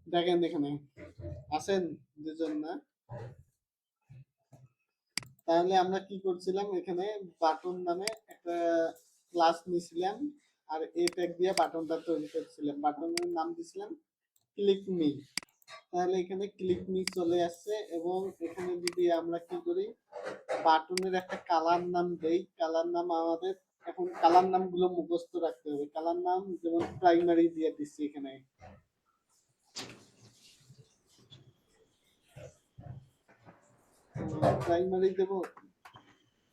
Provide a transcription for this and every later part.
দেখেন এখানে আছেন দুজন না? তাহলে আমরা কি করছিলাম এখানে বাটন নামে একটা ক্লাস নিয়েছিলাম আর এ ট্যাগ দিয়ে বাটনটা তৈরি করছিলাম। বাটনের নাম দিছিলাম ক্লিক মি। তাহলে এখানে ক্লিক মি চলে আসছে এবং এখানে যদি আমরা কি করি বাটনের একটা কালার নাম দেই, কালার নাম আমাদের এখন কালার নামগুলো মুখস্থ রাখতে হবে। কালার নাম যেমন প্রাইমারি দিয়ে দিচ্ছি এখানে। প্রাইমারি দেব।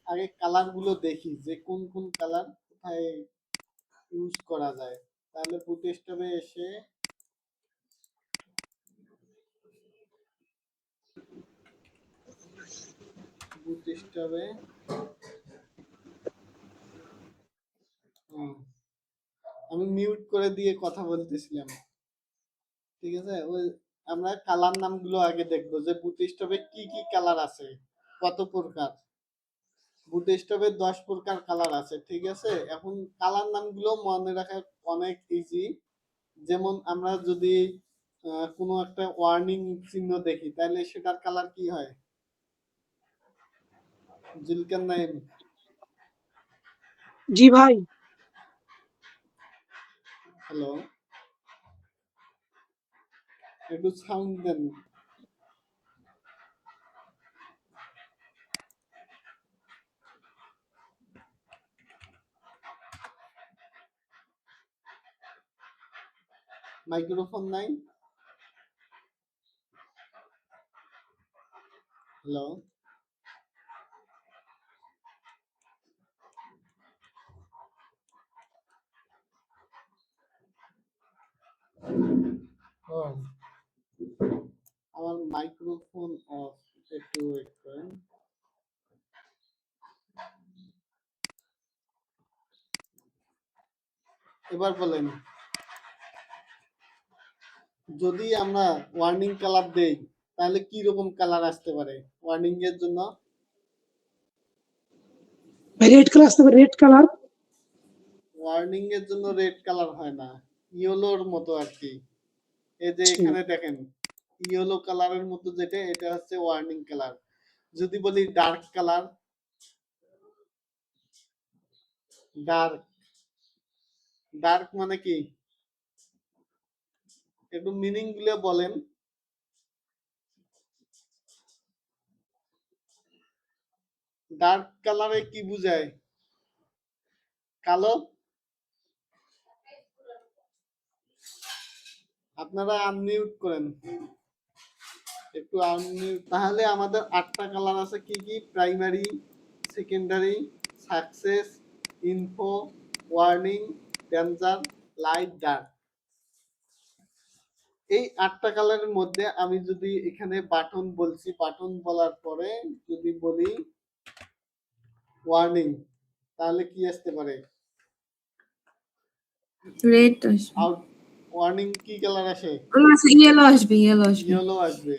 আগে কালার গুলো দেখি যে কোন কোন কালার কোথায় ইউজ করা যায়। তাহলে বুটস্ট্র্যাপে এসে বুটস্ট্র্যাপে আমি মিউট করে দিয়ে কথা বলতেছিলাম। ঠিক আছে, ওই আমরা কালার নামগুলো আগে দেখবো যে বুটস্ট্র্যাপে কি কি কালার আছে, কত প্রকার। বুটস্ট্র্যাপে 10 প্রকার কালার আছে। ঠিক আছে, এখন কালার নামগুলো মনে রাখা অনেক ইজি। যেমন আমরা যদি কোনো একটা ওয়ার্নিং চিহ্ন দেখি তাহলে সেটার কালার কি হয়? জুলকার নাইম। জি ভাই। হ্যালো, একটু সাউন্ড দেন। মাইক্রোফোন নাই? হ্যালো, আমার মাইক্রোফোন অফ, একটু ওয়েট করেন। এবার বলেন, যদি আমরা ওয়ার্নিং কালার দেই তাহলে কি রকম কালার আসতে পারে ওয়ার্নিং এর জন্য? রেড কালার আসতে পারে, রেড কালার। ওয়ার্নিং এর জন্য রেড কালার হয় না, ইয়েলোর মতো আর কি। এই যে এখানে দেখেন ইয়েলো কালারের মতো যেটা, এটা হচ্ছে ওয়ার্নিং কালার। যদি বলি ডার্ক কালার, ডার্ক, ডার্ক মানে কি? একটু মিনিং গুলো বলেন। ডার্ক কালারে কি বুঝায়? কালো? আপনারা আনমিউট করেন, একটু আনমিউট। তাহলে আমাদের 8টা কালার আছে কি কি? Primary, secondary, success, info, warning, danger, light, dark. এই 8টা কালারের মধ্যে আমি যদি এখানে বাটন বলছি, বাটন বলার পরে যদি বলি ওয়ার্নিং, তাহলে কি আসতে পারে? রেড আসবে। আউট ওয়ার্নিং কি কালার আসে? ইয়েলো আসবে, ইয়েলো আসবে। ইয়েলো আসবে।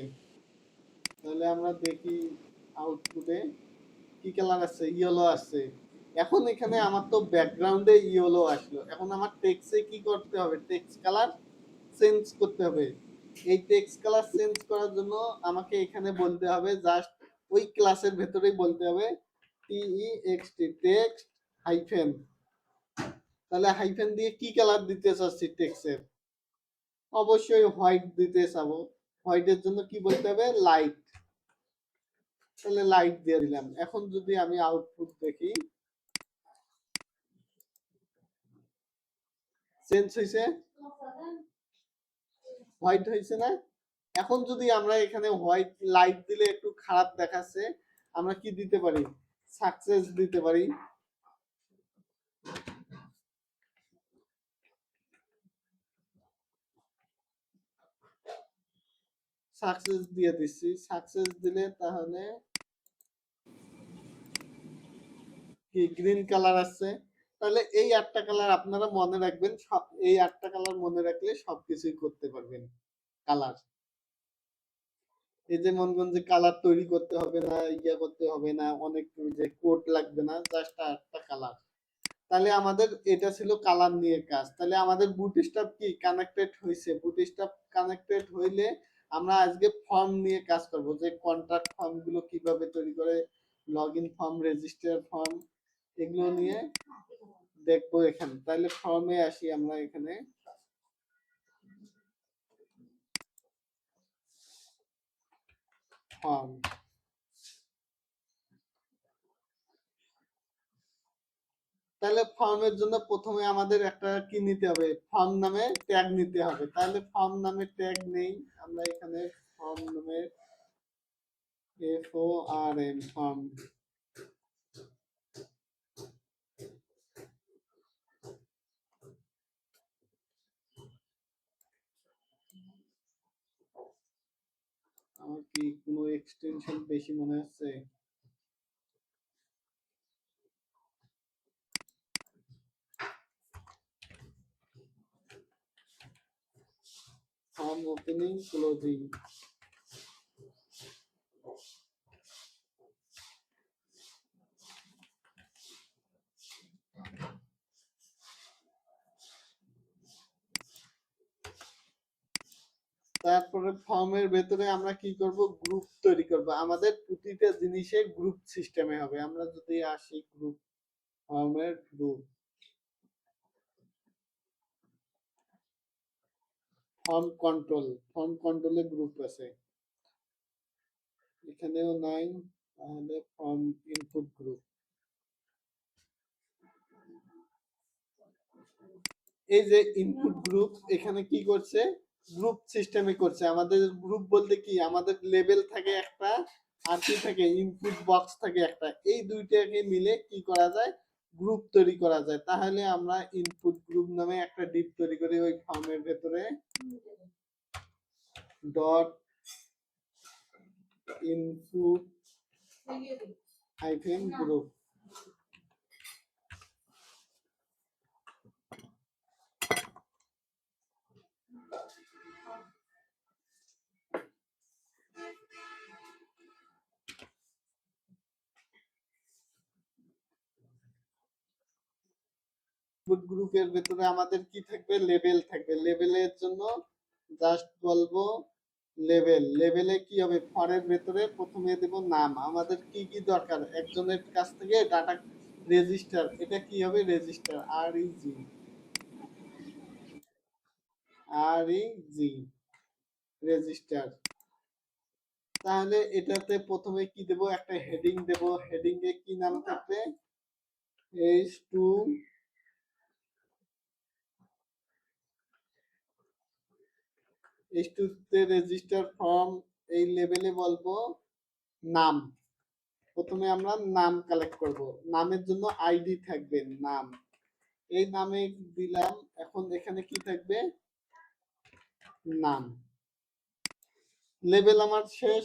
তাহলে আমরা দেখি আউটপুটে কি কালার আছে? ইয়েলো আসছে। এখন এখানে আমার তো ব্যাকগ্রাউন্ডে ইয়েলো আসলো, এখন আমার টেক্সটে কি করতে হবে? টেক্সট কালার চেঞ্জ করতে হবে। এই টেক্সট কালার চেঞ্জ করার জন্য আমাকে এখানে বলতে হবে জাস্ট ওই ক্লাসের ভেতরেই বলতে হবে টেক্সট টেক্সট হাইফেন। তাহলে হাইফেন দিয়ে কি কালার দিতে চাচ্ছি টেক্সটের? অবশ্যই হোয়াইট দিতে চাবো। হোয়াইটের জন্য কি বলতে হবে? লাইট। তাহলে লাইট দিয়ে দিলাম। এখন যদি আমি আউটপুট দেখি, চেঞ্জ হয়েছে, হোয়াইট হয়েছে না? এখন যদি আমরা এখানে হোয়াইট লাইট দিলে একটু খারাপ দেখাচ্ছে, আমরা কি দিতে পারি? সাকসেস দিতে পারি। সাকসেস দিয়ে দিচ্ছি। সাকসেস দিলে তাহলে কি গ্রিন কালার আসছে। তাহলে এই 8টা কালার আপনারা মনে রাখবেন, সব এই 8টা কালার মনে রাখলে সবকিছুই করতে পারবেন। কালার, এই যে মনে করেন যে কালার তৈরি করতে হবে না, ইয়া করতে হবে না, অনেক যে কোড লাগবে না, জাস্ট 8টা কালার। তাহলে আমাদের এটা ছিল কালার নিয়ে কাজ। তাহলে আমাদের বুটস্ট্র্যাপ কি কানেক্টেড হয়েছে। বুটস্ট্র্যাপ কানেক্টেড হইলে আমরা আজকে ফর্ম নিয়ে কাজ করব, যে কন্ট্রাক্ট ফর্ম গুলো কিভাবে তৈরি করে, log in form, register form, এগুলো নিয়ে দেখবো এখানে। তাহলে ফর্মে আসি আমরা এখানে। ফর্ম, তাহলে ফর্মের জন্য প্রথমে আমাদের একটা কি নিতে হবে, ফর্ম নামে ট্যাগ নিতে হবে। তাহলে ফর্ম নামে ট্যাগ নেই আমরা এখানে। ফর্ম নামে FORM, ফর্ম। আমার কি কোনো এক্সটেনশন বেশি মনে হচ্ছে? ফর্ম ওপেনিং ক্লোজিং, তারপরে ফর্মের ভেতরে আমরা কি করব, গ্রুপ তৈরি করব। আমাদের প্রতিটা জিনিসে গ্রুপ সিস্টেমে হবে। আমরা যদি আসি গ্রুপ, ফর্মের গ্রুপ, ফর্ম কন্ট্রোল, ফর্ম কন্ট্রোলে গ্রুপ আছে, এখানেও নাই। তাহলে ফর্ম ইনপুট গ্রুপ, এই যে ইনপুট গ্রুপ এখানে কি করছে, গ্রুপ সিস্টেমে করছে। আমাদের গ্রুপ বলতে কি, আমাদের লেভেল থাকে একটা, আর কি থাকে, ইনপুট বক্স থাকে একটা। এই দুইটাকে মিলে কি করা যায়, গ্রুপ তৈরি করা যায়। তাহলে আমরা ইনপুট গ্রুপ নামে একটা ডিপ তৈরি করি ওই ফর্মের ভেতরে, ডট ইনপুট হাইফেন গ্রুপ। গ্রুপের ভেতরে আমাদের কি থাকবে, লেভেল থাকবে। লেভেলের জন্য জাস্ট বলবো লেভেল। লেভেলে কি হবে, ফরের ভেতরে প্রথমে দেব নাম। আমাদের কি কি দরকার, একজনের কাছ থেকে ডাটা রেজিস্টার, এটা কি হবে, রেজিস্টার, REG রেজিস্টার। তাহলে এটাতে প্রথমে কি দেব, একটা হেডিং দেব। হেডিং এ কি নাম থাকবে, H2 তে রেজিস্টার ফর্ম। এই লেভেলে বলবো নাম। প্রথমে আমরা নাম কালেক্ট করব। নামের জন্য আইডি থাকবে নাম, এই নামে দিলাম। এখন এখানে কি থাকবে, নাম। লেভেল আমার শেষ।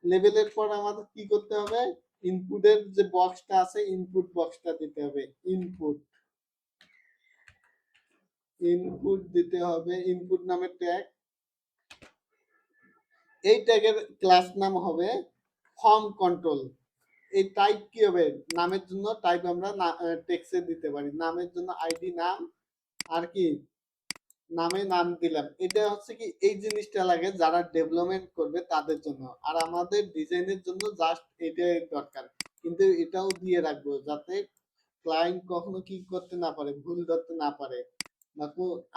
লেভেলের পর আমাদের কি করতে হবে, ইনপুটের যে বক্সটা আছে, ইনপুট বক্সটা দিতে হবে। ইনপুট, ইনপুট দিতে হবে, ইনপুট নামের ট্যাগ। এই ট্যাগের ক্লাস নাম হবে ফর্ম কন্ট্রোল। এই টাইপ কি হবে, নামের জন্য টাইপ আমরা টেক্সটে দিতে পারি। নামের জন্য আইডি নাম, আর কি নামে নাম দিলাম। এটা হচ্ছে কি, এই জিনিসটা লাগে যারা ডেভেলপমেন্ট করবে তাদের জন্য, আর আমাদের ডিজাইনের জন্য জাস্ট এটাই দরকার। কিন্তু এটাও দিয়ে রাখবো যাতে ক্লায়েন্ট কখনো কি করতে না পারে, ভুল ধরতে না পারে, বা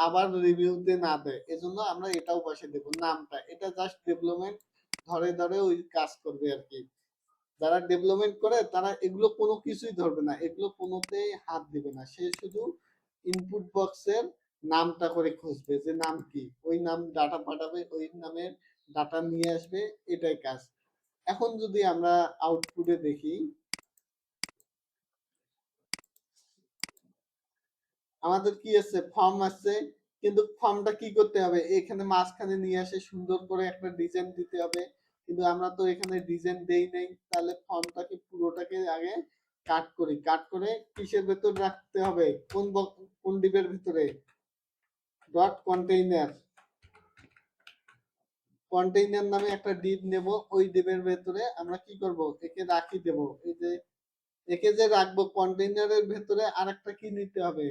আবার রিভিউতে না দেয়। এজন্য আমরা এটাও পাশে দেবো নামটা। এটা জাস্ট ডেভেলপমেন্ট ধরে ধরে ওই কাজ করবে আর কি। যারা ডেভেলপমেন্ট করে তারা এগুলো কোনো কিছুই ধরবে না, এগুলো কোনোতেই হাত দিবে না। সে শুধু ইনপুট বক্সের নামটা করে খুঁজবে যে নাম কি, ওই নাম ডাটা পাঠাবে, ওই নামের ডাটা নিয়ে আসবে, এটাই কাজ। এখন যদি আমরা আউটপুটে দেখি, আমাদের কি আছে, ফর্ম আছে। কিন্তু ফর্মটা কি করতে হবে, এখানে মাঝখানে নিয়ে আসে সুন্দর করে একটা ডিজাইন দিতে হবে। কিন্তু আমরা তো এখানে ডিজাইন দেই নাই। তাহলে ফর্মটাকে পুরোটাকে আগে কাট করি। কাট করে কিসের ভেতর রাখতে হবে, কোন ডিবের ভিতরে, ডট কন্টেইনার। কন্টেইনার নামে একটা ডিব নেব। ওই ডিবের ভেতরে আমরা কি করব, একে রাখি দেব। এই যে একে যে রাখবো কন্টেইনারের ভেতরে আরেকটা কি নিতে হবে,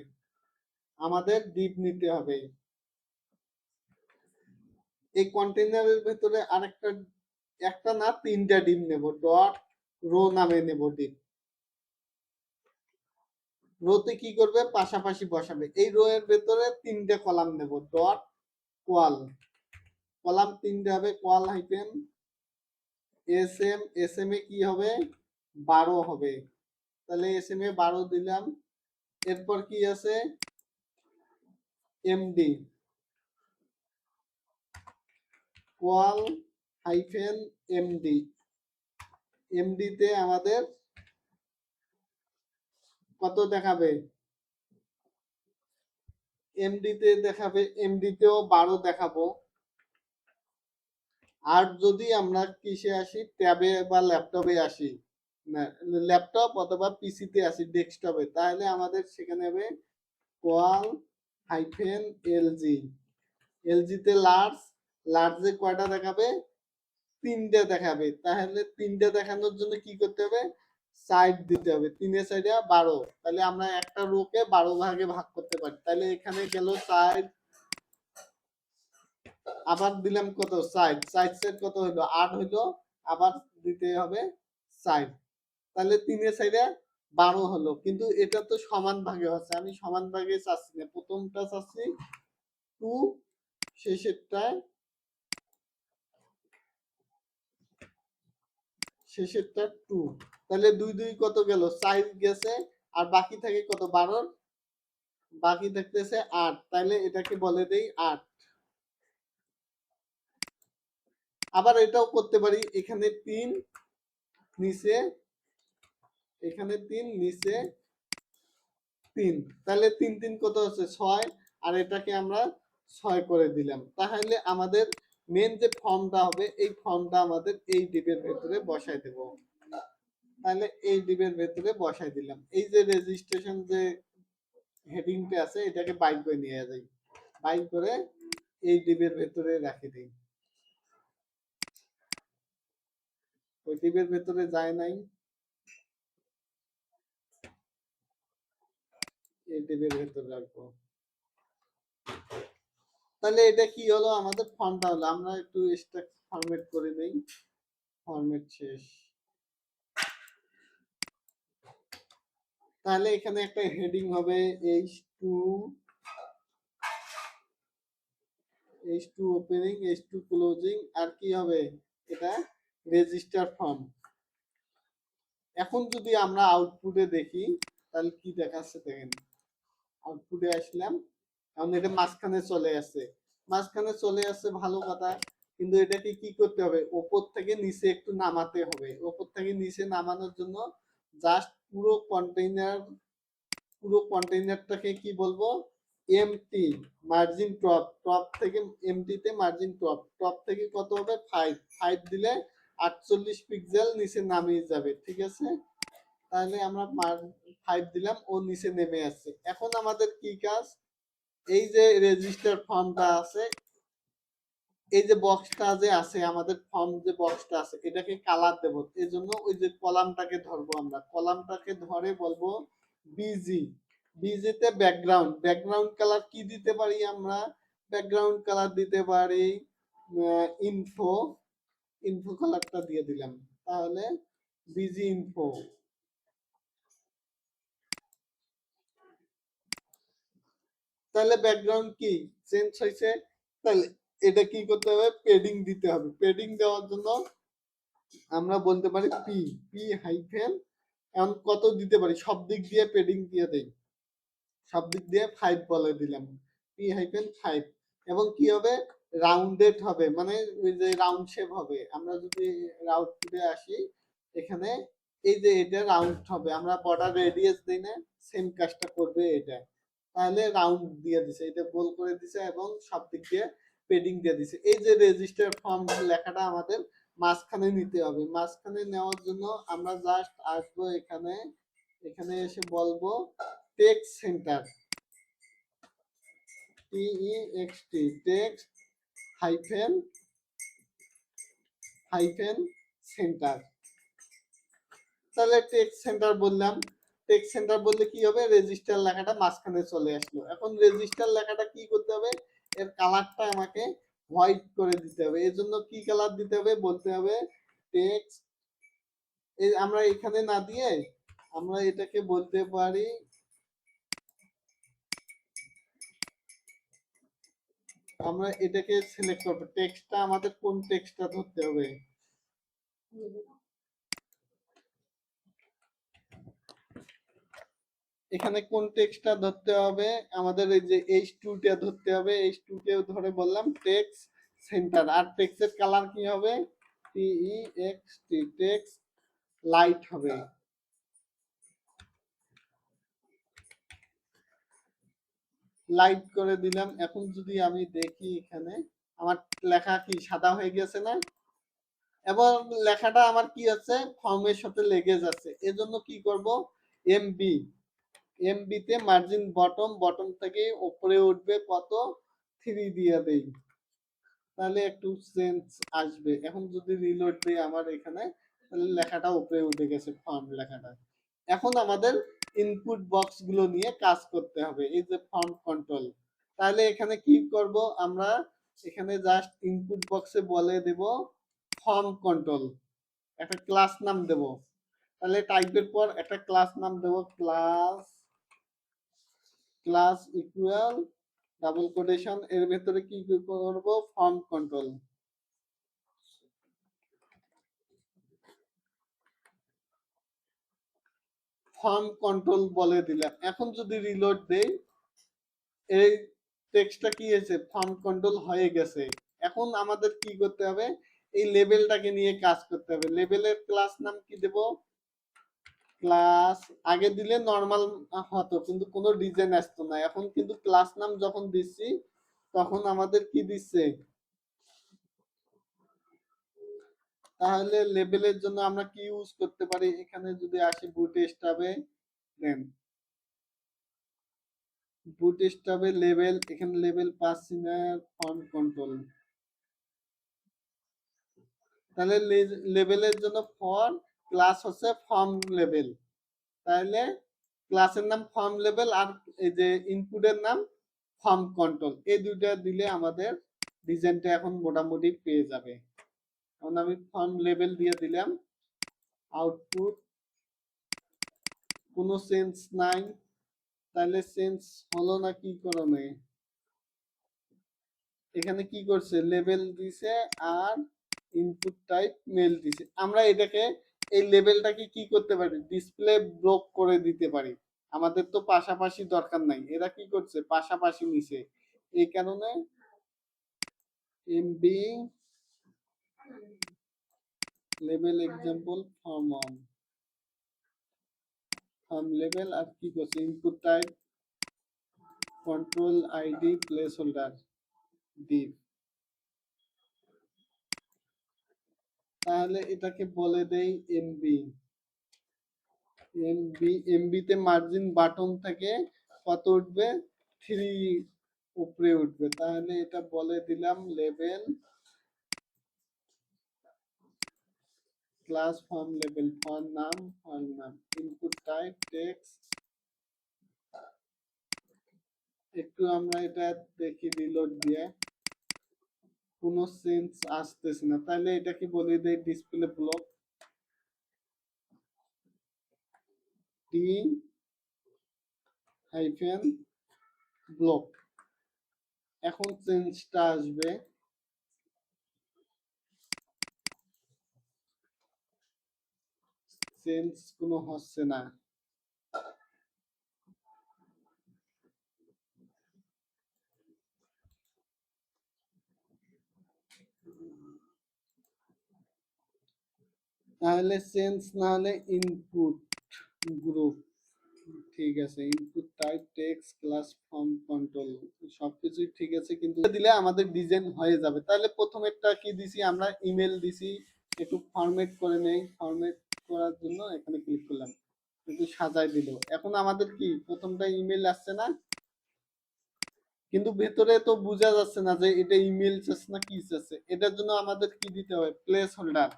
আমাদের ডিপ নিতে হবে। এই কন্টেইনারের ভেতরে আরেকটা, একটা না তিনটা ডিপ নেব, ডট রো নামে নেব ডিপ। রোতে কি করবে, পাশাপাশি বসাবে। এই রো এর ভেতরে তিনটে কলাম নেব, ডট কোয়াল, কলাম তিনটে হবে, কোয়াল হাইফেন এস এম এ কি হবে 12 হবে, তাহলে এস এম এ 12 দিলাম। এরপর কি আছে এমডি, কোয়াল হাইফেন এমডি, এমডি তে আমাদের কত দেখাবে, এমডি তে দেখাবে, এমডি তেও 12 দেখাবো। আর যদি আমরা কিসে আসি, ট্যাবে বা ল্যাপটপে আসি, না ল্যাপটপ অথবা পিসিতে আসি, ডেস্কটপে, তাহলে আমাদের সেখানে হবে কোয়াল হাইফেন এলজি, এলজি তে লার্জ, লার্জে কয়টা দেখাবে, তিনটে দেখাবে। তাহলে তিনটে দেখানোর জন্য কি করতে হবে, সাইড দিতে হবে, 3 সাইডে 12, তাহলে আমরা একটা রোকে 12 ভাগে ভাগ করতে পারি। তাহলে এখানে গেল সাইড, আবার দিলাম কত সাইড, সাইড সাইড কত হইলো 8 হইলো, আবার দিতে হবে সাইড, তাহলে 3 সাইডে 12 হলো। কিন্তু এটা তো সমান ভাগে হচ্ছে, আমি সমান ভাগে চাচ্ছি না, প্রথমটা চাচ্ছি 2, শেষেরটায় শেষেরটা 2, তাহলে 2 2 কত গেল 4 গেছে, আর বাকি থাকে কত 12, বাকি থাকতেছে 8, তাহলে এটাকে বলে দেই 8। আবার এটাও করতে পারি, এখানে 3 নিচে, এখানে 3 নিচে 3, তাহলে 3 3 কত হচ্ছে 6, আর এটাকে আমরা 6 করে দিলাম। তাহলে আমাদের মেন যে ফর্মটা হবে, এই ফর্মটা আমাদের এই ডিপের ভেতরে বসাই দেব। তাহলে এই ডিপের ভেতরে বসাই দিলাম। এই যে রেজিস্ট্রেশন যে হেডিংটা আছে, এটাকে বাইর করে নিয়ে যাই, বাইর করে এই ডিপের ভেতরে রাখি দিই। ওই ডিপের ভেতরে যায় নাই, এই ডিপের ভেতরে রাখবো। তাহলে এটা কি হলো, আমাদের ফর্মটা হলো। আমরা একটু স্ট্যাক ফরম্যাট করে দেই, ফরম্যাট শেষ। তাহলে এখানে একটা হেডিং হবে H2 ওপেনিং, H2 ক্লোজিং, আর কি হবে, এটা রেজিস্টার ফর্ম। এখন যদি আমরা আউটপুটে দেখি, তাহলে কি দেখাচ্ছে দেখেন, আউটপুটে আসলাম, এখন এটা মাঝখানে চলে আসছে, মাঝখানে চলে আসছে ভালো কথা, কিন্তু এটাকে কি করতে হবে, উপর থেকে নিচে একটু নামাতে হবে। উপর থেকে নিচে নামানোর জন্য জাস্ট পুরো কন্টেইনারটাকে কি বলবো, এমটি মার্জিন টপ, টপ থেকে এমটি তে মার্জিন টপ, টপ থেকে কত হবে 5, 5 দিলে 48 পিক্সেল নিচে নামিয়ে যাবে, ঠিক আছে। তাহলে আমরা 5 দিলাম, ও নিচে নেমে আসছে। এখন আমাদের কি কাজ, এই যে রেজিস্টার ফর্মটা আছে, এই যে বক্সটা যে আছে, আমাদের ফর্ম যে বক্সটা আছে, এটাকে কালার দেব। এই জন্য ওই যে কলামটাকে ধরবো, আমরা কলামটাকে ধরে বলবো বিজি, বিজি তে ব্যাকগ্রাউন্ড, ব্যাকগ্রাউন্ড কালার কি দিতে পারি আমরা, ব্যাকগ্রাউন্ড কালার দিতে পারি ইনফো, ইনফো কালারটা দিয়ে দিলাম, তাহলে বিজি ইনফো। তাহলে ব্যাকগ্রাউন্ড কি চেঞ্জ হয়েছে, তাহলে এটা কি করতে হবে, পেডিং দিতে হবে। পেডিং দেওয়ার জন্য আমরা বলতে পারি পি, পি হাইফেন, এখন কত দিতে পারি, সব দিক দিয়ে পেডিং দিয়ে দেই, সব দিক দিয়ে 5 বলে দিলাম, পি হাইফেন 5। এবং কি হবে, রাউন্ডেড হবে, মানে ওই যে রাউন্ড শেপ হবে। আমরা যদি আউটপুটে আসি, এখানে এই যে এটা রাউন্ড হবে, আমরা বর্ডার রেডিয়াস দিই না, সেম কাজটা করবে এটা। তাহলে রাউন্ড দিয়ে দিছে, এটা গোল করে দিছে, এবং সব দিক দিয়ে পেডিং দিয়ে দিছে। এই যে রেজিস্টার ফর্ম লেখাটা আমাদের মাঝখানে নিতে হবে। মাঝখানে নেওয়ার জন্য আমরা জাস্ট আসবো এখানে, এখানে এসে বলবো টেক্সট সেন্টার, টি টেক্সট হাইফেন হাইফেন সেন্টার। তাহলে টেক্সট সেন্টার বললাম, টেক্সট সেন্টার বললে কি হবে, রেজিস্টার লেখাটা মাঝখানে চলে আসলো। এখন রেজিস্টার লেখাটা কি করতে হবে, এর কালারটা আমাকে হোয়াইট করে দিতে হবে। এর জন্য কি কালার দিতে হবে, বলতে হবে টেক্সট, এই আমরা এখানে না দিয়ে আমরা এটাকে বলতে পারি, আমরা এটাকে সিলেক্ট করব, টেক্সটটা আমাদের কোন টেক্সটটা ধরতে হবে, এখানে কোন টেক্সটটা ধরতে হবে, আমাদের এই যে H2 টা ধরতে হবে, H2 কে ধরে বললাম টেক্সট সেন্টার। আর টেক্সটের কালার কি হবে, TEXT, টেক্সট লাইট হবে। লাইট করে দিলাম। এখন যদি আমি দেখি এখানে আমার লেখা কি সাদা হয়ে গেছে না, এবং লেখাটা আমার কি আছে, ফর্মের সাথে লেগে যাচ্ছে। এজন্য কি করব, এমবি, এমবিতে মার্জিন বটম, বটম থেকে উপরে উঠবে কত, 3 দিয়ে দেই, তাহলে একটু চেঞ্জ আসবে। এখন যদি রিলোড দিই আমার এখানে, তাহলে লেখাটা উপরে উঠে গেছে, ফর্ম লেখাটা। এখন আমাদের ইনপুট বক্স গুলো নিয়ে কাজ করতে হবে, এই যে ফর্ম কন্ট্রোল। তাহলে এখানে কি করব আমরা, এখানে জাস্ট ইনপুট বক্সে বলে দেব ফর্ম কন্ট্রোল, একটা ক্লাস নাম দেব। তাহলে টাইপের পর একটা ক্লাস নাম দেব, class, class equal double quotation, এর ভেতরে কি করব, ফর্ম কন্ট্রোল। ফর্ম কন্ট্রোল বলে দিলাম। এখন যদি রিলোড দেই, এই টেক্সটটা কি হয়েছে, ফর্ম কন্ট্রোল হয়ে গেছে। এখন আমাদের কি করতে হবে, এই লেভেলটাকে নিয়ে কাজ করতে হবে। লেভেলের ক্লাস নাম কি দেব, ক্লাস, আগে দিলে নরমাল হতো কিন্তু কোনো ডিজাইন আসতো না। এখন কিন্তু ক্লাস নাম যখন দিচ্ছি তখন আমাদের কি দিচ্ছে, তাহলে লেভেলের জন্য আমরা কি ইউজ করতে পারি, এখানে যদি আসি বুটস্ট্র্যাপে, দেন বুটস্ট্র্যাপে লেভেল, এখানে লেভেল পাচ্ছি না, ফর্ম কন্ট্রোল। তাহলে লেভেলের জন্য ফর ক্লাস হচ্ছে ফর্ম লেভেল, তাহলে ক্লাসের নাম ফর্ম লেভেল আর এই যে ইনপুটের নাম ফর্ম কন্ট্রোল, এই দুইটা দিলে আমাদের ডিজাইনটা এখন মোটামুটি পেয়ে যাবে। এখন আমি ফর্ম লেভেল দিয়ে দিলাম, আউটপুট কোনো চেঞ্জ নাই, তাহলে চেঞ্জ হলো না কি কারণে, এখানে কি করছে, লেভেল দিছে আর ইনপুট টাইপ মেল দিছে। আমরা এটাকে, এই লেভেলটাকে কি করতে পারি, ডিসপ্লে ব্লক করে দিতে পারি। আমাদের তো পাশাপাশি দরকার নাই, এরা কি করছে পাশাপাশি নিছে, এই কারণে MB level example form on, form level আর কি করছে, input type control ID placeholder দিই। তাহলে এটাকে বলে দেই এমবি, এমবিতে মার্জিন বাটন থেকে কত উঠবে, 3 উপরে উঠবে। তাহলে এটা বলে দিলাম level class form level, form নাম, ইনপুট টাইপ টেক্সট। একটু আমরা এটা দেখি রিলোড দিয়ে, কোনো সেন্স আসতেছে না, তাহলে এটাকে বলে দেই ডিসপ্লে ব্লক, টি হাইফেন ব্লক। এখন চেঞ্জটা আসবে, চেঞ্জ কোনো হচ্ছে না। তাহলে চেঞ্জ না হলে ইনপুট গ্রুপ, ঠিক আছে, input type text class form control, সবকিছুই ঠিক আছে, কিন্তু দিলে আমাদের ডিজাইন হয়ে যাবে। তাহলে প্রথমেরটা কি দিছি আমরা, ইমেল দিছি, একটু ফরম্যাট করে নেই, ফরম্যাট করার জন্য এখানে ক্লিক করলাম, একটু সাজাই দিল। এখন আমাদের কি প্রথমটা ইমেল আসছে না, কিন্তু ভেতরে তো বোঝা যাচ্ছে না যে এটা ইমেল চাচ্ছে না কি চাচ্ছে। এটার জন্য আমাদের কি দিতে হবে, place holder,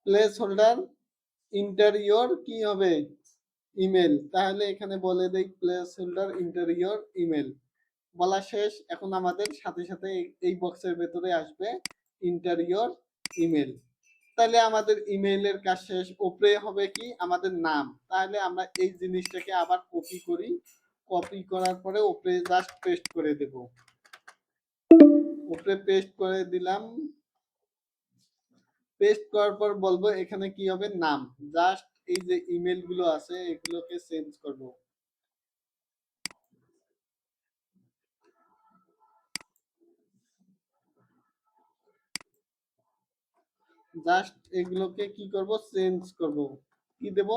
place holder interior কি হবে ইমেল, তাহলে এখানে বলে দেই প্লেস হোল্ডার ইন্টারিয়র ইমেল। বলা শেষ। এখন আমাদের সাথে সাথে এই বক্সের ভেতরে আসবে ইন্টারিয়র ইমেল। তাহলে আমাদের ইমেইলের কাজ শেষ। উপরে হবে কি আমাদের নাম। তাহলে আমরা এই জিনিসটাকে আবার কপি করি। কপি করার পরে উপরে জাস্ট পেস্ট করে দেব। উপরে পেস্ট করে দিলাম। পেস্ট করার পর বলবো এখানে কি হবে নাম। জাস্ট এই যে ইমেল গুলো আছে এগুলোকে চেঞ্জ করব। জাস্ট এগুলোকে কি করব চেঞ্জ করব। কি দেব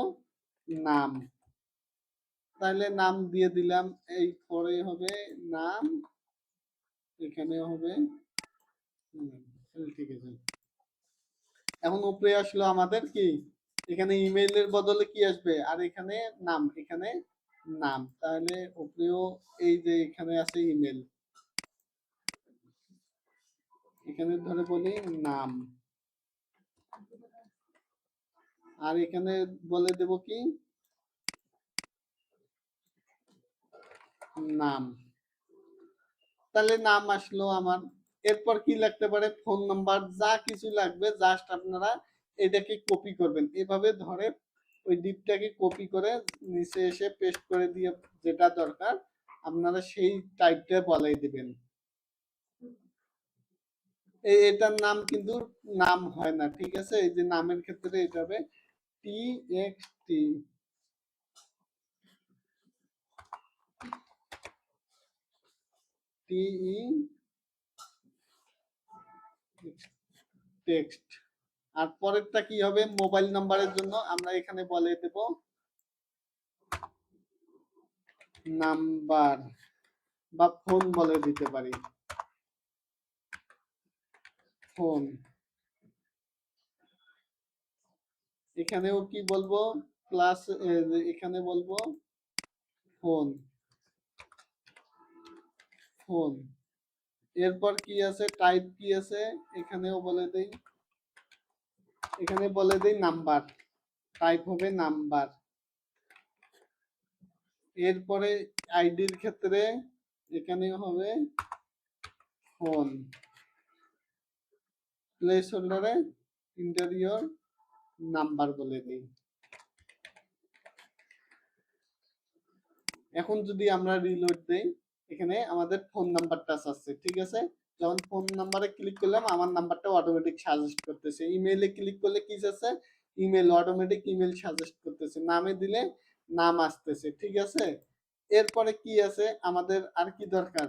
নাম। তাহলে নাম দিয়ে দিলাম। এই পরে হবে নাম, এখানে হবে ঠিক আছে। এখন উপরে আসলো আমাদের কি এখানে ইমেইলের বদলে কি আসবে আর এখানে নাম, এখানে নাম। তাহলে উপরেও এই যে এখানে আছে ইমেল, এখানে ধরে বলি নাম, আর এখানে বলে দেব কি নাম। তাহলে নাম আসলো আমার। এরপর কি লাগতে পারে ফোন নাম্বার, যা কিছু লাগবে জাস্ট আপনারা এটাকে কপি করবেন। এভাবে ধরে ওই ডিপটাকে কপি করে নিচে এসে পেস্ট করে দিয়ে যেটা দরকার আপনারা সেই টাইপটা বলাই দিবেন। এটার নাম কিন্তু নাম হয় না, ঠিক আছে। এই যে নামের ক্ষেত্রে এটা হবে টি এক্স টি, টি ই টেক্সট। আর পরেরটা কি হবে মোবাইল নাম্বারের জন্য আমরা এখানে বলে দেব নাম্বার বা ফোন বলে দিতে পারি ফোন। এখানেও কি বলবো প্লাস, এখানে বলবো ফোন ফোন। এরপর কি আছে টাইপ কি আছে এখানেও বলে দেই, এখানে বলে দেই নাম্বার, টাইপ হবে নাম্বার। এরপরে আইডির ক্ষেত্রে এখানে হবে ফোন। প্লেস হোল্ডারে ইন্টারিয়র নাম্বার বলে দিই। এখন যদি আমরা রিলোড দেই এখানে আমাদের ফোন নাম্বারটা আসছে, ঠিক আছে। যখন ফোন নাম্বারে ক্লিক করলাম আমার নাম্বারটা অটোমেটিক সাজেস্ট করতেছে। ইমেইলে ক্লিক করলে কি আছে ইমেল, অটোমেটিক ইমেল সাজেস্ট করতেছে। নামে দিলে নাম আসতেছে, ঠিক আছে। এরপরে কি আছে আমাদের আর কি দরকার,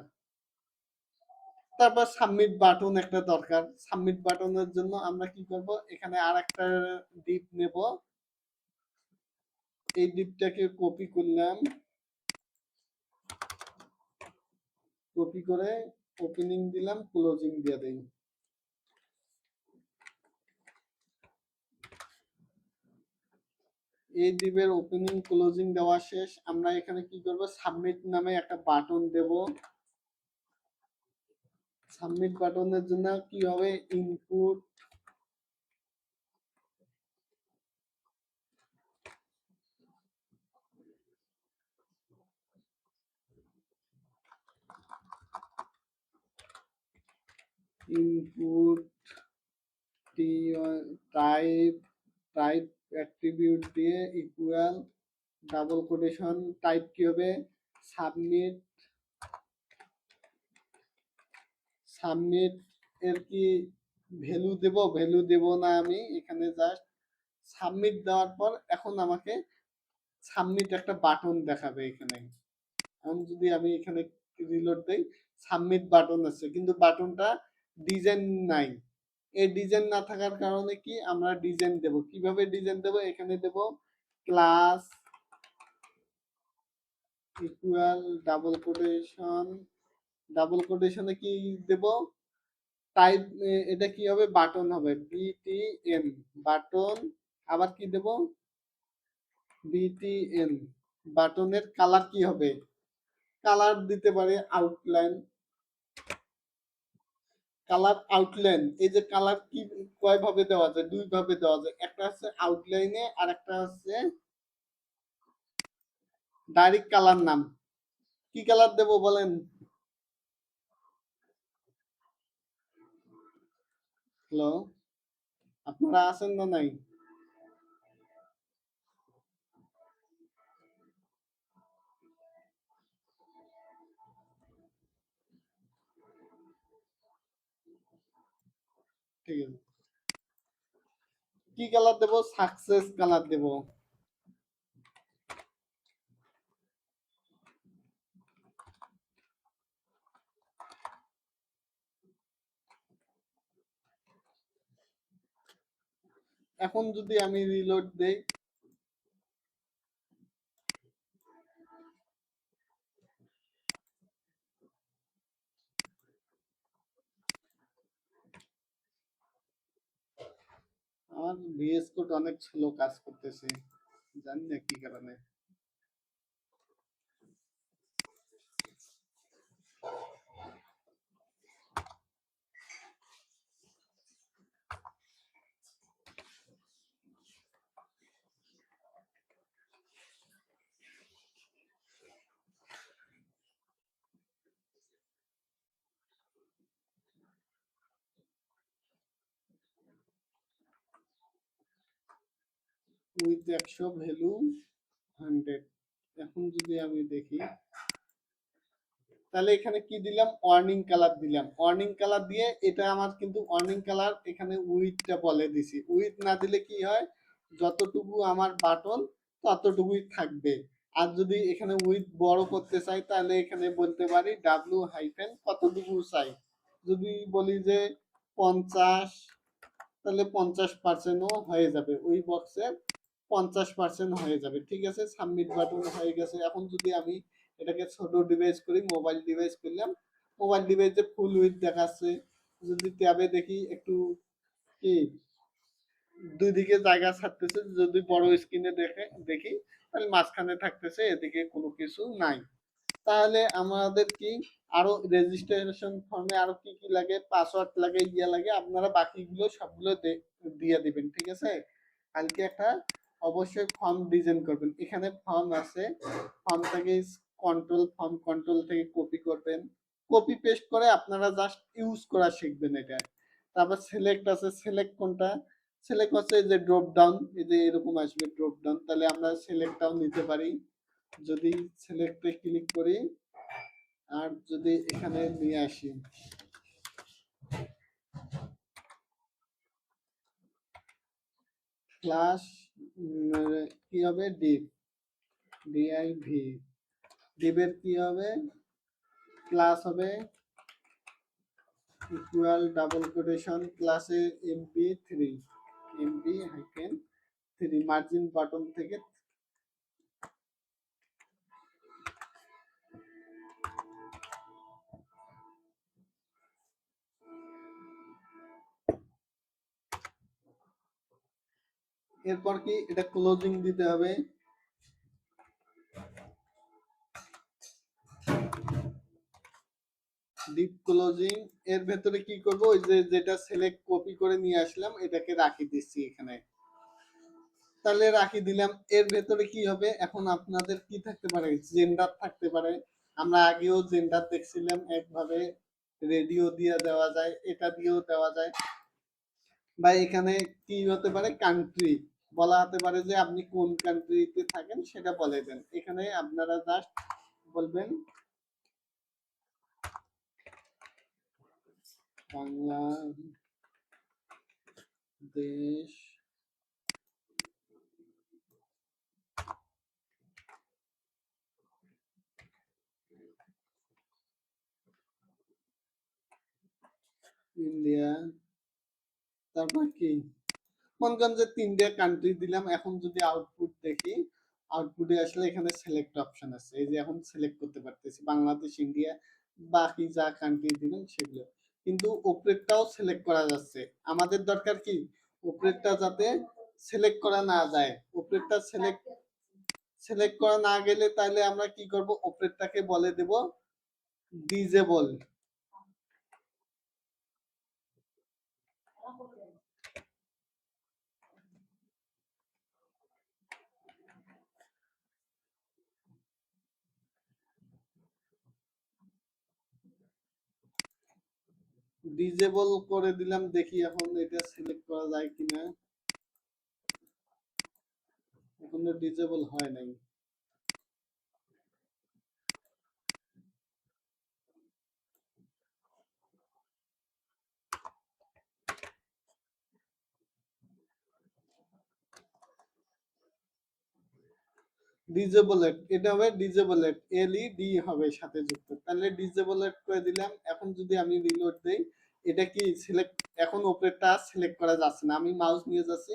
তারপর সাবমিট বাটন একটা দরকার। সাবমিট বাটনের জন্য আমরা কি করব এখানে আর একটা ডিপ নেব। এই ডিপটাকে কপি করলাম, কপি করে ওপেনিং দিলাম, ক্লোজিং দিয়ে দেই। এই ডিপের ওপেনিং ক্লোজিং দেওয়া শেষ। আমরা এখানে কি করব সাবমিট নামে একটা বাটন দেব। সাবমিট বাটনের জন্য কি হবে input input T type, type attribute দিয়ে ইকুয়াল ডাবল কোটেশন। টাইপ কি হবে সাবমিট, সাবমিট এর কি ভ্যালু দেব, ভ্যালু দেব না আমি এখানে। জাস্ট সাবমিট দেওয়ার পর এখন আমাকে সাবমিট একটা বাটন দেখাবে এখানে। এখন যদি আমি এখানে রিলোড দেই সাবমিট বাটন আছে কিন্তু বাটনটা ডিজাইন নাই। এই ডিজাইন না থাকার কারণে কি আমরা ডিজাইন দেব। কিভাবে ডিজাইন দেব এখানে দেব class equal double quotation, double কোটেশনে কি দেব টাইপ, এটা কি হবে বাটন হবে বিটিএন বাটন। আবার কি দেব বিটিএন। বাটনের কালার কি হবে কালার দিতে পারে আউটলাইন, কালার আউটলাইন, এই যে কালার কি কয় ভাবে দেওয়া যায়, দুই ভাবে দেওয়া যায়, একটা হচ্ছে আউটলাইনে আর একটা হচ্ছে ডাইরেক্ট কালার নাম। কি কালার দেব বলেন? হ্যালো, আপনারা আছেন না নাই? ঠিক আছে, কি কালার দেব? সাকসেস কালার দেব। এখন যদি আমি রিলোড দেই, আমার ভিএস কোড অনেক স্লো কাজ করতেছে, জানি না কি কারণে। With 100 value 100। এখন যদি আমি দেখি, তাহলে এখানে কি দিলাম? ওয়ার্নিং কালার দিলাম। ওয়ার্নিং কালার দিয়ে এটা আমার কিন্তু ওয়ার্নিং কালার এখানে উইথটা বলে দিছি। উইথ না দিলে কি হয়, যতটুকু আমার বাটন ততটুকুই থাকবে। আর যদি এখানে উইথ বড় করতে চাই তাহলে এখানে বলতে পারি ডাব্লিউ হাইফেন কতটুকু চাই। যদি বলি যে 50, তাহলে 50%ও হয়ে যাবে, ওই বক্সে 50% হয়ে যাবে। ঠিক আছে, সাবমিট বাটন হয়ে গেছে। এখন যদি আমি এটাকে ছোট ডিভাইস করি, মোবাইল ডিভাইস করলাম, মোবাইল ডিভাইসে ফুল উইথ দেখাচ্ছে। যদি ট্যাবে দেখি একটু কি দুই দিকে জায়গা ছাড়তেছে, যদি বড় স্ক্রিনে দেখি তাহলে মাঝখানে থাকতেছে, এদিকে কোনো কিছু নাই। তাহলে আমাদের কি আরো রেজিস্ট্রেশন ফর্মে আরো কি কি লাগে, পাসওয়ার্ড লাগে, ইয়া লাগে, আপনারা বাকিগুলো সবগুলো দিয়ে দিবেন। ঠিক আছে, কালকে একটা অবশ্যই ফর্ম ডিজাইন করবেন। এখানে ফর্ম আছে, ফর্ম থেকে কন্ট্রোল থেকে কপি করবেন, কপি পেস্ট করে আপনারা জাস্ট ইউজ করা শিখবেন এটা। তারপর সিলেক্ট আছে, সিলেক্ট কোনটা? সিলেক্ট হচ্ছে যে ড্রপ ডাউন, এই যে এরকম আসবে ড্রপ ডাউন, তাহলে আমরা সিলেক্টটাও নিতে পারি। যদি সিলেক্টে ক্লিক করি আর যদি এখানে নিয়ে আসি, ক্লাস কি হবে? ডিআইভি, ডিভের কি হবে? ক্লাস হবে ইকুয়াল ডাবল কোটেশন ক্লাসে এমবি-3 মার্জিন বাটন থেকে। এরপর কি এটা ক্লোজিং দিতে হবে। ডিপ ক্লোজিং এর ভেতরে কি করব, ওই যে যেটা সিলেক্ট কপি করে নিয়ে আসলাম এটাকে রাখি দিচ্ছি এখানে, তাহলে রাখি দিলাম। এর ভেতরে কি হবে, এখন আপনাদের কি থাকতে পারে? জেন্ডার থাকতে পারে। আমরা আগেও জেন্ডার দেখছিলাম, একভাবে রেডিও দিয়ে দেওয়া যায়, এটা দিয়েও দেওয়া যায়। বা এখানে কি হতে পারে, কান্ট্রি বলা হতে পারে, যে আপনি কোন কান্ট্রিতে থাকেন সেটা বলে দেন। এখানে আপনারা জাস্ট বলবেন বাংলাদেশ, ইন্ডিয়া, তারপর কি মনে করেন যে 3টে কান্ট্রি দিলাম। এখন যদি আউটপুট দেখি, আউটপুটে আসলে এখানে সিলেক্ট অপশন আছে, এই যে এখন সিলেক্ট করতে পারতেছি বাংলাদেশ, ইন্ডিয়া, বাকি যা কান্ট্রি দিবেন সেগুলো। কিন্তু উপরেরটাও সিলেক্ট করা যাচ্ছে। আমাদের দরকার কি, উপরেরটা যাতে সিলেক্ট করা না যায়। উপরেরটা সিলেক্ট করা না গেলে তাহলে আমরা কি করব, উপরেরটাকে বলে দেব ডিজেবল। ডিজেবল করে দিলাম, দেখি এখন এটা সিলেক্ট করা যায় কিনা। এখনো ডিজেবল হয় নাই। ডিজেবলেট, এটা হবে ডিজেবলেট, এলইডি হবে সাথে যুক্ত। তাহলে ডিজেবলেট করে দিলাম। এখন যদি আমি রিলোড দেই, এটা কি সিলেক্ট, এখন উপরেরটা সিলেক্ট করা যাচ্ছে না। আমি মাউস নিয়ে যাচ্ছি,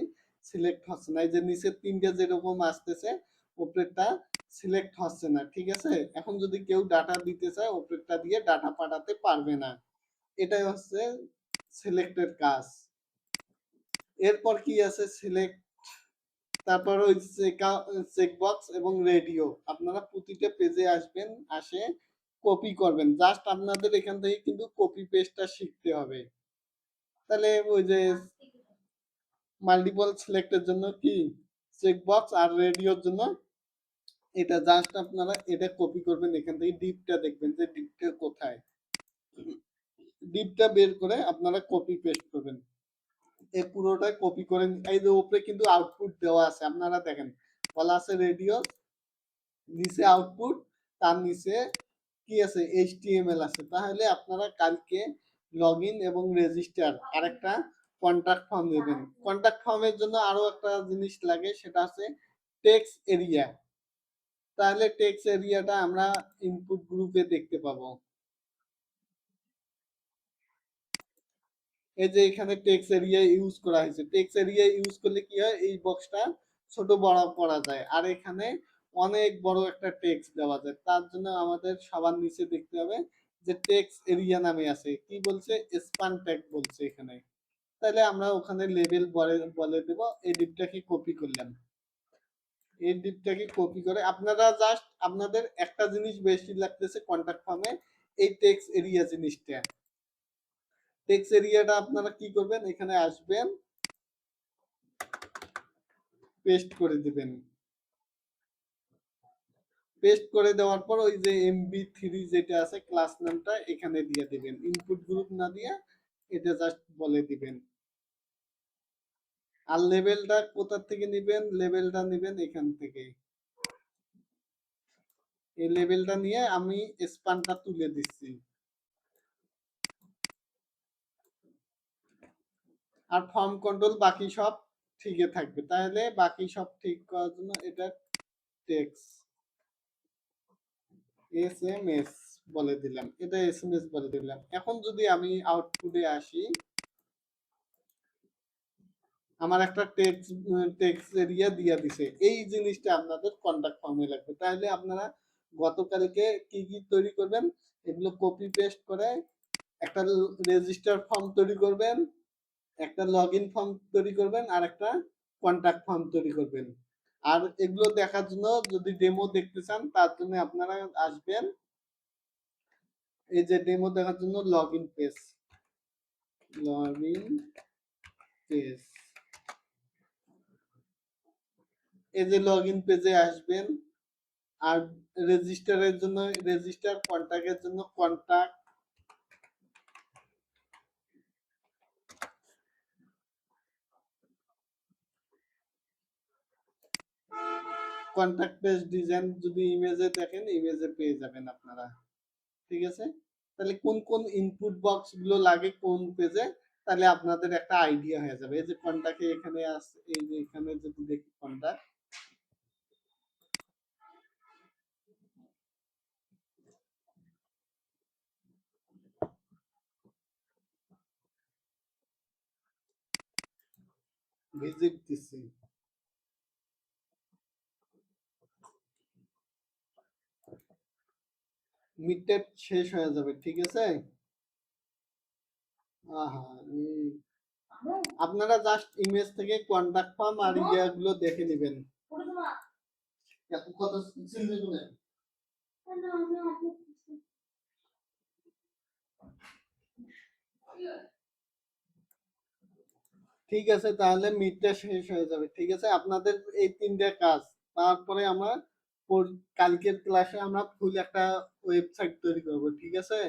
সিলেক্ট হচ্ছে না। এই যে নিচের তিনটে যেরকম আসতেছে, উপরেরটা সিলেক্ট হচ্ছে না। ঠিক আছে, এখন যদি কেউ ডাটা দিতে চায়, উপরেরটা দিয়ে ডাটা পাঠাতে পারবে না। এটাই হচ্ছে সিলেক্টের কাজ। এরপর কি আছে, সিলেক্ট, তারপর ওই চেকবক্স এবং রেডিও। আপনারা প্রতিটা পেজে আসবেন, আসে কপি করবেন। জাস্ট আপনাদের এখান থেকে কিন্তু কপি পেস্টটা শিখতে হবে। তাহলে ওই যে মাল্টিপল সিলেক্টের জন্য কি চেকবক্স, আর রেডিওর জন্য এটা জাস্ট আপনারা এটা কপি করবেন। এখান থেকে ডিপটা দেখবেন যে ডিপটা কোথায়, ডিপটা বের করে আপনারা কপি পেস্ট করবেন। এই পুরোটাই কপি করে, এই যে উপরে কিন্তু আউটপুট দেওয়া আছে, আপনারা দেখেন বলা আছে রেডিও, নিচে আউটপুট, তার নিচে কি আছে, এইচটিএমএল আছে। তাহলে আপনারা কালকে লগইন এবং রেজিস্টার আরেকটা কন্টাক্ট ফর্ম দেবেন। কন্টাক্ট ফর্মের জন্য আরো একটা জিনিস লাগে, সেটা আছে টেক্সট এরিয়া। তাহলে টেক্সট এরিয়াটা আমরা ইনপুট গ্রুপে দেখতে পাবো। এই যে এখানে টেক্সট এরিয়া ইউজ করা হয়েছে। টেক্সট এরিয়া ইউজ করলে কি হয়, এই বক্সটা ছোট বড় করা যায়, আর এখানে অনেক বড় একটা টেক্সট দেওয়া যায়। তার জন্য আমাদের সবার নিচে দেখতে হবে যে টেক্সট এরিয়া নামে আছে, কি বলছে, স্প্যান ট্যাগ বলছে এখানে। তাহলে আমরা ওখানে লেবেল বলে দেব। এই ডিপটাকে কপি করলাম, এই ডিপটাকে কপি করে আপনারা জাস্ট আপনাদের একটা জিনিস বেশি লাগতেছে কন্টাক্ট ফর্মে, এই টেক্সট এরিয়া জিনিসটা। টেক্সট এরিয়াটা আপনারা কি করবেন, এখানে আসবেন, পেস্ট করে দিবেন। পেস্ট করে দেওয়ার পর ওই যে MB3 যেটা আছে ক্লাস নামটা এখানে দিয়ে দিবেন। ইনপুট গ্রুপ না দিয়ে এটা জাস্ট বলে দিবেন। আর লেভেলটা কোথা থেকে নেবেন, লেভেলটা নেবেন এখান থেকে। এই লেভেলটা নিয়ে আমি স্প্যানটা তুলে দিচ্ছি। আর ফর্ম কন্ট্রোল বাকি সব ঠিকই থাকবে। তাহলে বাকি সব ঠিক করার জন্য এটা টেক্সট SMS বলে দিলাম, এটা SMS বলে দিলাম। এখন যদি আমি আউটপুটে আসি, আমার একটা টেক্সট এরিয়া দিয়ে দিছে। এই জিনিসটা আপনাদের কন্টাক্ট ফর্মে লাগবে। তাহলে আপনারা গতকালকে কি কি তৈরি করবেন, এগুলো কপি পেস্ট করে একটা রেজিস্টার ফর্ম তৈরি করবেন, একটা লগইন ফর্ম তৈরি করবেন, আর একটা কন্টাক্ট ফর্ম তৈরি করবেন। আর এগুলো দেখার জন্য যদি ডেমো দেখতে চান, তার জন্য আপনারা আসবেন, এই যে ডেমো দেখার জন্য লগইন পেজ, লগইন পেজ, এই যে লগইন পেজে আসবেন। আর রেজিস্টারের জন্য রেজিস্টার, কন্টাক্টের জন্য কন্টাক্ট, কন্টাক্ট পেজ ডিজাইন যদি ইমেজে দেখেন, ইমেজে পেয়ে যাবেন আপনারা। ঠিক আছে, তাহলে কোন কোন ইনপুট বক্স গুলো লাগে কোন পেজে, তাহলে আপনাদের একটা আইডিয়া হয়ে যাবে। এই যে কন্টাক্টে এখানে আছে, এই যে এখানে যদি দেখি কন্টাক্ট, ভিজিট দিচ্ছি, মিডটেপ শেষ হয়ে যাবে। ঠিক আছে, আহা, আপনারা জাস্ট ইমেজ থেকে কন্টাক্ট ফর্ম আর ইয়াগুলো দেখে নেবেন। কত চিনবে, ঠিক আছে, তাহলে মিডটা শেষ হয়ে যাবে। ঠিক আছে, আপনাদের এই তিনটা কাজ, তারপরে আমরা কালকের ক্লাসে আমরা ফুল একটা ওয়েবসাইট তৈরি করব। ঠিক আছে।